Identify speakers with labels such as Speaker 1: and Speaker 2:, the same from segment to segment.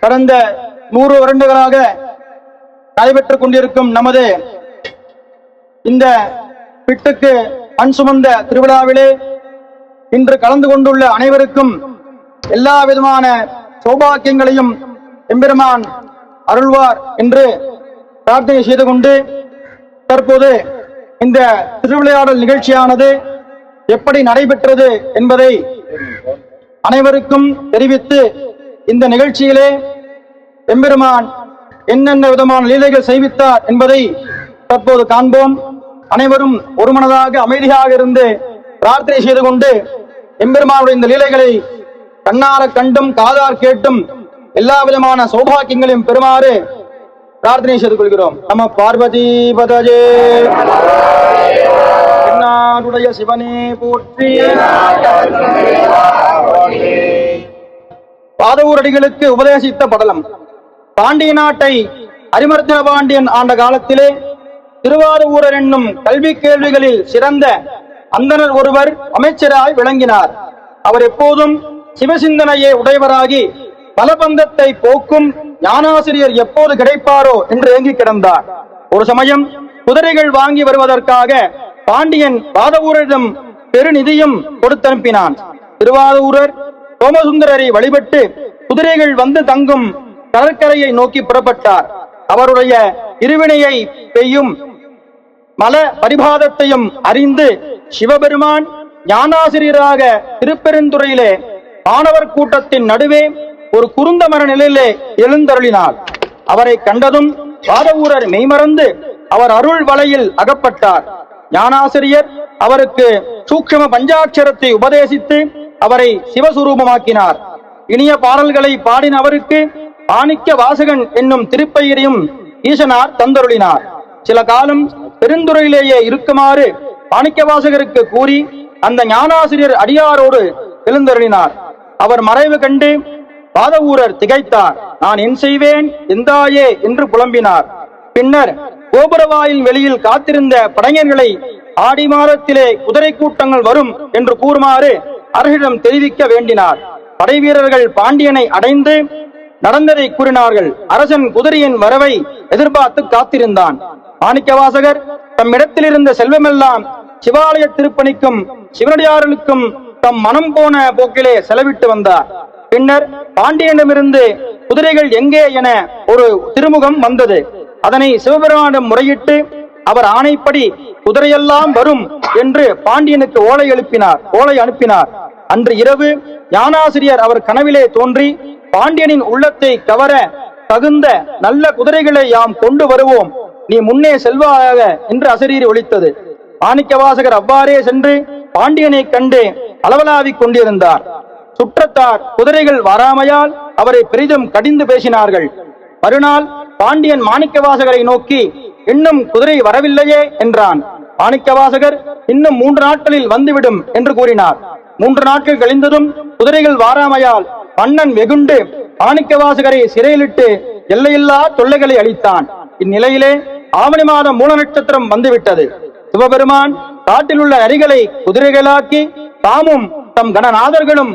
Speaker 1: கடந்த 100 வருடங்களாக நடைபெற்றுக் கொண்டிருக்கும் நமது இந்த பிட்டுக்கு மண் சுமந்த திருவிழாவிலே இன்று கலந்து கொண்டுள்ள அனைவருக்கும் எல்லா விதமான சௌபாக்கியங்களையும் எம்பெருமான் அருள்வார் என்று பிரார்த்தனை செய்து கொண்டு தற்போது இந்த திருவிளையாடல் நிகழ்ச்சியானது எப்படி நடைபெற்றது என்பதை அனைவருக்கும் தெரிவித்து இந்த நிகழ்ச்சியிலே எம்பெருமான் என்னென்ன விதமான லீலைகள் செய்வித்தார் என்பதை தற்போது காண்போம். அனைவரும் ஒருமனதாக அமைதியாக இருந்து பிரார்த்தனை செய்து கொண்டு எம்பெருமானுடைய இந்த லீலைகளை கண்ணார கண்டும் காதார் கேட்டும் எல்லா விதமான சௌபாக்கியங்களையும் பெறுமாறு பிரார்த்தனை செய்து கொள்கிறோம். நம பார்வதி பதஜே. என்னாடுடைய சிவனே போற்றி. பாதவூரடிகளுக்கு உபதேசித்த படலம். பாண்டிய நாட்டை அரிமர்த்தன பாண்டியன் ஆண்ட காலத்திலே திருவாதவூரர் என்னும் கல்வி கேள்விகளில் சிறந்த அந்தனர் ஒருவர் அமைச்சராய் விளங்கினார். அவர் எப்போதும் சிவசிந்தனையே உடையவராகி பலபந்தத்தை போக்கும் ஞானாசிரியர் எப்போது கிடைப்பாரோ என்று ஏங்கி கிடந்தார். ஒரு சமயம் குதிரைகள் வாங்கி வருவதற்காக பாண்டியன் வாதவூரிடம் பெருநிதியும் கொடுத்தனுப்பினான். திருவாதவூரர் சோமசுந்தரரை வழிபட்டு குதிரைகள் வந்து தங்கும் கடற்கரையை நோக்கி புறப்பட்டார். அவருடைய இருவினையை பெய்யும் மல பரிபாதத்தையும் அறிந்து சிவபெருமான் ஞானாசிரியராக திருப்பெருந்துறையிலே மாணவர் கூட்டத்தின் நடுவே ஒரு குருந்த மர நிலையிலே எழுந்தருளினார். அவரை கண்டதும் வாதவூரர் மெய்மறந்து அவர் அருள் வலையில் அகப்பட்டார். ஞானாசிரியர் அவருக்கு சூக்ஷ்ம பஞ்சாட்சரத்தை உபதேசித்து அவரை சிவசுரூபமாக்கினார். இனிய பாடல்களை பாடின அவருக்கு மாணிக்க வாசகன் என்னும் திருப்பெயரையும் ஈசனார் தந்தருளினார். சில காலம் பெருந்துறையிலேயே இருக்குமாறு மாணிக்க வாசகருக்கு கூறி அந்த ஞானாசிரியர் அடியாரோடு எழுந்தருளினார். அவர் மறைவு கண்டு வாதவூரர் திகைத்தார். நான் என் செய்வேன் எந்தாயே என்று புலம்பினார். பின்னர் கோபுரவாயில் வெளியில் காத்திருந்த படைஞர்களை ஆடி மாதத்திலே குதிரை கூட்டங்கள் வரும் என்று கூறுமாறு அரசிடம் தெரிவிக்க வேண்டினார். படை வீரர்கள் பாண்டியனை அடைந்து நடந்ததை கூறினார்கள். அரசன் குதிரையின் வரவை எதிர்பார்த்து காத்திருந்தான். மாணிக்கவாசகர் தம் இடத்தில் இருந்த செல்வமெல்லாம் சிவாலய திருப்பணிக்கும் சிவனடியார்களுக்கும் தம் மனம் போன போக்கிலே செலவிட்டு வந்தார். பின்னர் பாண்டியனிடமிருந்து குதிரைகள் எங்கே என ஒரு திருமுகம் வந்தது. அதனை சிவபெருமானிடம் முறையிட்டு அவர் ஆணைப்படி குதிரையெல்லாம் வரும் என்று பாண்டியனுக்கு ஓலை அனுப்பினார். அன்று இரவு ஞானாசிரியர் அவர் கனவிலே தோன்றி பாண்டியனின் உள்ளத்தை கவர தகுந்த நல்ல குதிரைகளை யாம் கொண்டு வருவோம், நீ முன்னே செல்வாயாக என்று அசரீரி ஒலித்தது. மாணிக்கவாசகர் அவ்வாறே சென்று பாண்டியனை கண்டு அளவலாவிக் கொண்டிருந்தார். சுற்றத்தார் குதிரைகள் வராமையால் அவரை பெரிதும் கடிந்து பேசினார்கள். மறுநாள் பாண்டியன் மாணிக்கவாசகரை நோக்கி இன்னும் குதிரை வரவில்லையே என்றான். மாணிக்கவாசகர் இன்னும் 3 நாட்களில் வந்துவிடும் என்று கூறினார். 3 நாட்கள் கழிந்ததும் குதிரைகள் வாராமையால் மன்னன் வெகுண்டு மாணிக்கவாசகரை சிறையிலிட்டு எல்லையில்லா தொல்லைகளை அளித்தான். இந்நிலையிலே ஆவணி மாதம் மூல நட்சத்திரம் வந்துவிட்டது. சிவபெருமான் காட்டில் உள்ள நரிகளை குதிரைகளாக்கி தாமும் தம் கணநாதர்களும்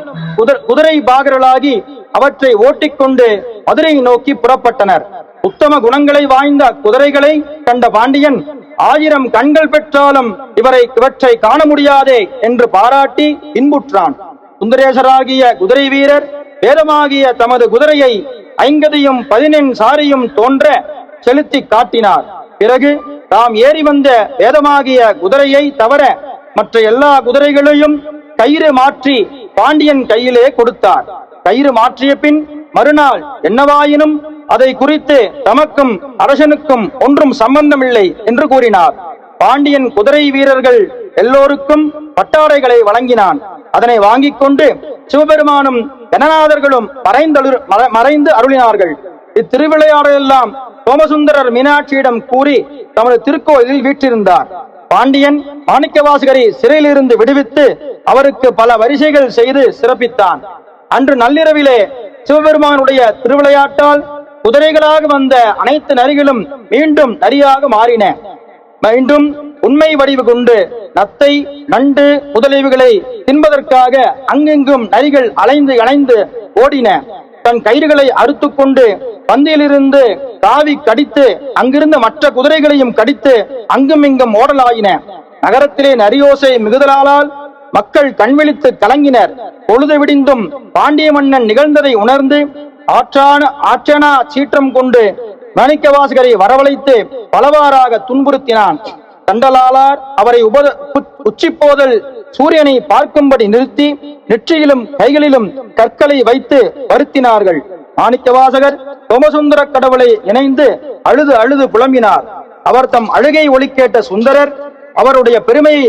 Speaker 1: குதிரை பாகர்களாகி அவற்றை ஓட்டிக்கொண்டு மதுரை நோக்கி புறப்பட்டனர். உத்தம குணங்களை வாய்ந்த குதிரைகளை கண்ட பாண்டியன் 1000 கண்கள் பெற்றாலும் இவற்றை காண முடியாதே என்று பாராட்டி இன்புற்றான். சுந்தரேசராகிய குதிரை வீரர் வேதமாகிய தமது குதிரையை 50 பதினெண் சாரியும் தோன்ற செலுத்தி காட்டினார். பிறகு தாம் ஏறி வந்த வேதமாகிய குதிரையை தவிர மற்ற எல்லா குதிரைகளையும் கயிறு மாற்றி பாண்டியன் கையிலே கொடுத்தார். கயிறு மாற்றிய பின் மறுநாள் என்னவாயினும் அதை குறித்து தமக்கும் அரசனுக்கும் ஒன்றும் சம்பந்தமில்லை என்று கூறினார். பாண்டியன் குதிரை வீரர்கள் எல்லோருக்கும் பட்டாடைகளை வழங்கினான். அதனை வாங்கிக் கொண்டு சிவபெருமானும் கணநாதர்களும் மறைந்து அருளினார்கள். இத்திருவிளையாடலெல்லாம் சோமசுந்தரர் மீனாட்சியிடம் கூறி தமது திருக்கோயிலில் வீற்றிருந்தார். பாண்டியன் மாணிக்கவாசகரை சிறையிலிருந்து விடுவித்து அவருக்கு பல வரிசைகள் செய்து சிறப்பித்தான். அன்று நள்ளிரவிலே சிவபெருமானுடைய திருவிளையாட்டால் குதிரைகளாக வந்த அனைத்து நரிகளும் மீண்டும் நரியாக மாறின. மீண்டும் உண்மை வடிவு கொண்டு நத்தை, நண்டு முதலியவைகளை தின்பதற்காக அங்கெங்கும் நரிகள் அலைந்து ஓடின. தன் கயிறுகளை அறுத்து கொண்டு பந்தியிலிருந்து தாவி கடித்து அங்கிருந்த மற்ற குதிரைகளையும் கடித்து அங்கும் இங்கும் ஓடலாயின. நகரத்திலே நரியோசை மிகுதலால் மக்கள் கண்விழித்து கலங்கினர். பொழுது விடிந்தும் பாண்டிய மன்னன் நிகழ்ந்ததை உணர்ந்து ஆற்றனா சீற்றம் கொண்டு மாணிக்கவாசகரை வரவழைத்து பலவாறாக துன்புறுத்தினான். தண்டலாளார் அவரை உச்சிப்போதல் சூரியனை பார்க்கும்படி நிறுத்தி நெற்றியிலும் கைகளிலும் கற்களை வைத்து வருத்தினார்கள். மாணிக்கவாசகர் சோமசுந்தர கடவுளை இணைந்து அழுது அழுது புலம்பினார். அவர் தம் அழுகை ஒலி கேட்ட சுந்தரர் அவருடைய பெருமையை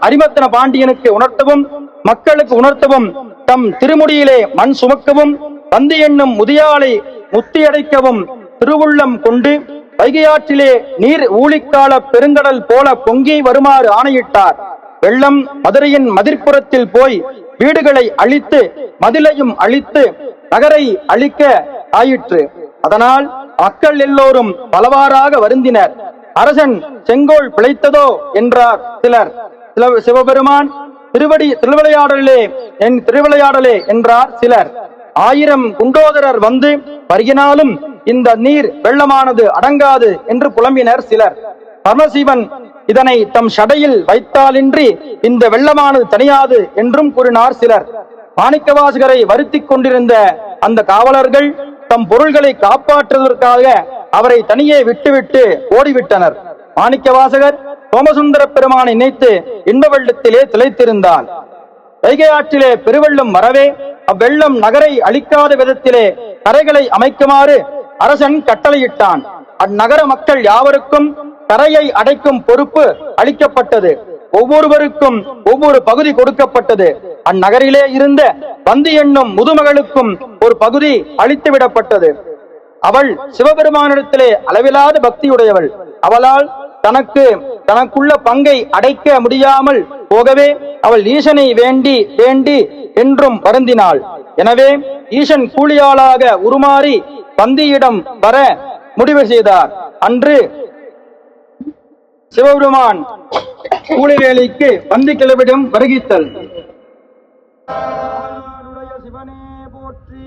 Speaker 1: அரிமர்த்தன பாண்டியனுக்கு உணர்த்தவும் மக்களுக்கு உணர்த்தவும் தம் திருமுடியிலே மண் சுமக்கவும் பந்து என்னும் முதியாளை முத்தியடைக்கவும் திருவுள்ளம் கொண்டு வைகையாற்றிலே நீர் ஊழிக்கால பெருங்கடல் போல பொங்கி வருமாறு ஆணையிட்டார். வெள்ளம் மதுரையின் மதிர்ப்புறத்தில் போய் வீடுகளை அழித்து மதிலையும் அழித்து நகரை அழிக்க ஆயிற்று. அதனால் மக்கள் எல்லோரும் பலவாறாக வருந்தினர். அரசன் செங்கோல் பிழைத்ததோ என்றார் சிலர். சிவபெருமான் திருவிளையாடலே என்றார் சிலர். 1000 குண்டோதரர் வந்து வருகினாலும் இந்த நீர் வெள்ளமானது அடங்காது என்று புலம்பினர் சிலர். பரமசிவன் இதனை தம் சடையில் வைத்தாலின்றி இந்த வெள்ளமானது தனியாது என்றும் கூறினார் சிலர். மாணிக்கவாசகரை வருத்திக் கொண்டிருந்த அந்த காவலர்கள் தம் பொருள்களை காப்பாற்றுவதற்காக அவரை தனியே விட்டுவிட்டு ஓடிவிட்டனர். மாணிக்கவாசகர் சோமசுந்தர பெருமானை நினைத்து இன்ப வெள்ளத்திலே திளைத்திருந்தார். வைகை ஆற்றிலே பெருவெள்ளம் வரவே அவ்வெள்ளம் நகரை அழிக்காத விதத்திலே கரைகளை அமைக்குமாறு அரசன் கட்டளையிட்டான். அந்நகர மக்கள் யாவருக்கும் கரையை அடைக்கும் பொறுப்பு அளிக்கப்பட்டது. ஒவ்வொருவருக்கும் ஒவ்வொரு பகுதி கொடுக்கப்பட்டது. அந்நகரிலே இருந்த பந்தி என்னும் முதுமகளுக்கும் ஒரு பகுதி அளித்துவிடப்பட்டது. அவள் சிவபெருமானிடத்திலே அளவிலாத பக்தியுடையவள். அவளால் தனக்குள்ள பங்கை அடைக்க முடியாமல் போகவே அவள் ஈசனை வேண்டி வேண்டி என்றும் வருந்தினாள். எனவே ஈசன் கூலியாளாக உருமாறி பந்தியிடம் வர முடிவு செய்தார். அன்று சிவபெருமான் கூலி வேலைக்கு பந்தி கிளவிடம் வருகித்தல். சிவனே போற்றி,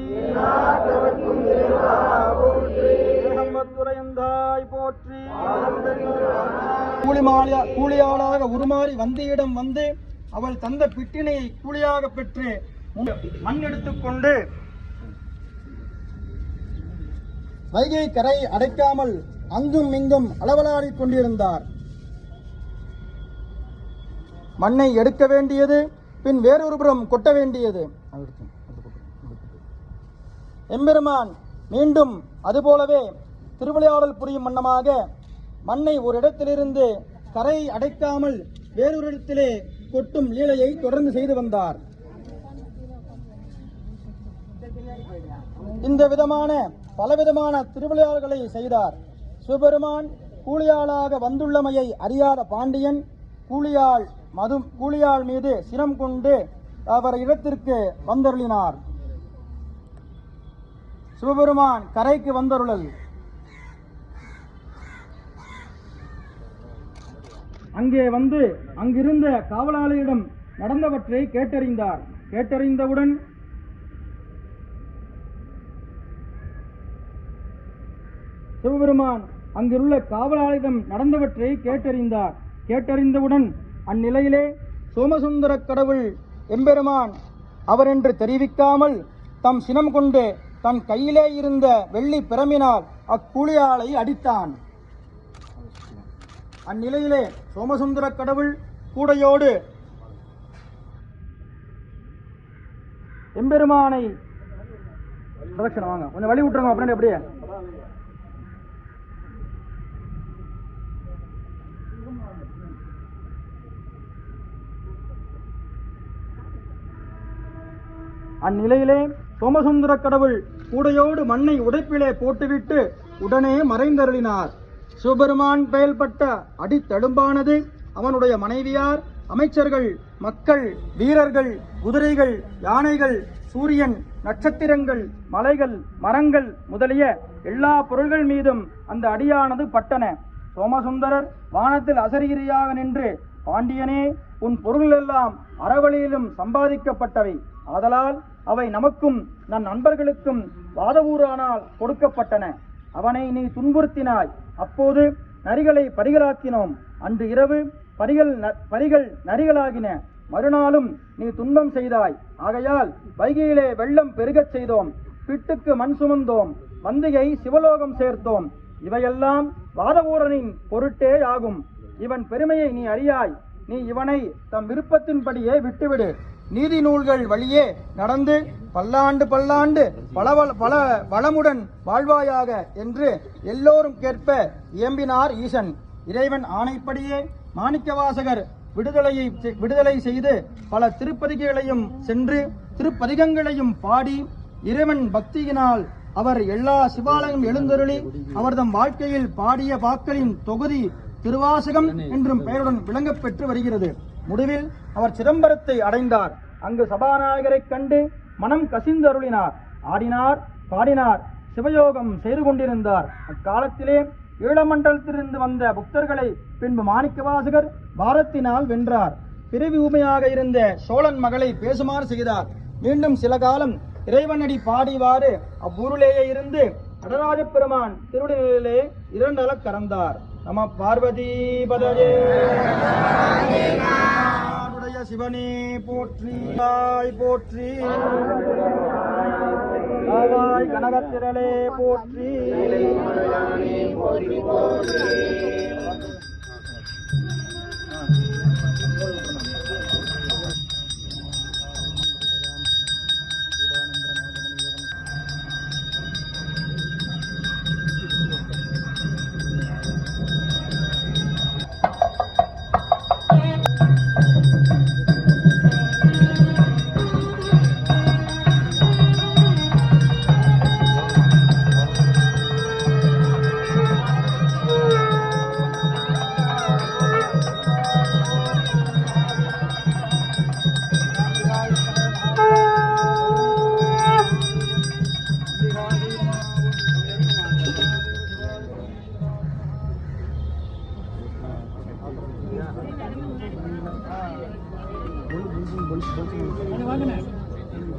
Speaker 1: போற்றி. கூலியாளாக உருமாறி வந்தியிடம் வந்து அவள் தந்த பிட்டினையை கூலியாக பெற்று மண் எடுத்துக்கொண்டு வைகை கரை அடைக்காமல் அங்கும் இங்கும் அளவலாடிக் கொண்டிருந்தார். மண்ணை எடுக்க வேண்டியது, பின் வேறொரு புறம் கொட்ட வேண்டியது. எம்பெருமான் மீண்டும் அதுபோலவே திருவிளையாடல் புரியும் வண்ணமாக மண்ணை ஒரு இடத்திலிருந்து கரை அடைக்காமல் வேறொரு இடத்திலே கொட்டும் லீலையை தொடர்ந்து செய்து வந்தார். இந்த விதமான பலவிதமான திருவிளையாடல்களை செய்தார். சிவபெருமான் கூலியாளாக வந்துள்ளமையை அறியாத பாண்டியன் கூலியாள் மீது சினம் கொண்டு அவர் இடத்திற்கு வந்தருளினார். சிவபெருமான் கரைக்கு வந்தருளல். அங்கே வந்து அங்கிருந்த காவலாளியிடம் நடந்தவற்றை கேட்டறிந்தார். கேட்டறிந்தவுடன் சிவபெருமான் அங்கிருள்ள காவலாளியிடம் நடந்தவற்றை கேட்டறிந்தவுடன் அந்நிலையிலே சோமசுந்தர கடவுள் எம்பெருமான் அவரென்று தெரிவிக்காமல் தம் சினம் கொண்டு தன் கையிலே இருந்த வெள்ளி பிரமினால் அக்கூலியாளை அடித்தான். அந்நிலையிலே சோமசுந்தர கடவுள் கூடையோடு எம்பெருமானை வாங்க கொஞ்சம் வழி விட்டுருங்க அப்படின்னு எப்படியே அந்நிலையிலே சோமசுந்தர கடவுள் கூடையோடு மண்ணை உடைப்பிலே போட்டுவிட்டு உடனே மறைந்தருளினார். சிவபெருமான் பெயல்பட்ட அடித்தழும்பானது அவனுடைய மனைவியார், அமைச்சர்கள், மக்கள், வீரர்கள், குதிரைகள், யானைகள், சூரியன், நட்சத்திரங்கள், மலைகள், மரங்கள் முதலிய எல்லா பொருள்கள் மீதும் அந்த அடியானது பட்டன. சோமசுந்தரர் வானத்தில் அசரீரியாக நின்று, பாண்டியனே, உன் பொருள் எல்லாம் அறவழியிலும் சம்பாதிக்கப்பட்டவை. ஆதலால் அவை நமக்கும் நன் நண்பர்களுக்கும் வாதவூரானால் கொடுக்கப்பட்டன. அவனை நீ துன்புறுத்தினாய். அப்போது நரிகளை பரிகளாக்கினோம். அன்று இரவு பரிகள் நரிகளாகின. மறுநாளும் நீ துன்பம் செய்தாய். ஆகையால் வைகையிலே வெள்ளம் பெருகச் செய்தோம். பிட்டுக்கு மண் சுமந்தோம். வந்தியை சிவலோகம் சேர்த்தோம். இவையெல்லாம் வாதவூரனின் பொருட்டே ஆகும். இவன் பெருமையை நீ அறியாய். நீ இவனை தம் விருப்பத்தின்படியே விட்டுவிடு. நீதி நூல்கள் வழியே நடந்து பல்லாண்டு பல வளமுடன் வாழ்வாயாக என்று எல்லோரும் கேட்ப இயம்பினார் ஈசன். இறைவன் ஆணைப்படியே மாணிக்கவாசகர் விடுதலை செய்து பல திருப்பதிகங்களையும் சென்று திருப்பதிகங்களையும் பாடி இறைவன் பக்தியினால் அவர் எல்லா சிவாலயம் எழுந்தருளி அவர்தம் வாழ்க்கையில் பாடிய பாக்களின் தொகுதி திருவாசகம் என்றும் பெயருடன் விளங்கப் பெற்று வருகிறது. முடிவில் அவர் சிதம்பரத்தை அடைந்தார். அங்கு சபாநாயகரை கண்டு மனம் கசிந்து அருளினார். ஆடினார், பாடினார், சிவயோகம் செய்து கொண்டிருந்தார். அக்காலத்திலே ஈழமண்டலத்திலிருந்து வந்த புக்தர்களை பின்பு மாணிக்கவாசகர் பாரத்தினால் வென்றார். பிறவி ஊமையாக இருந்த சோழன் மகளை பேசுமாறு செய்தார். மீண்டும் சில காலம் இறைவனடி பாடிவாறு அவ்வூரிலேயே இருந்து நடராஜ பெருமான் திருவிழிலே இரண்டல கறந்தார். நம பார்வதி பதயே சிவனே போற்றி போற்றி கனகத்திரளே போற்றி.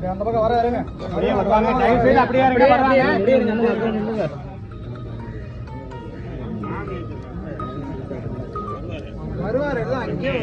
Speaker 1: அந்த பக்கம் வர இருங்க. வருவார் எல்லாம் அங்கே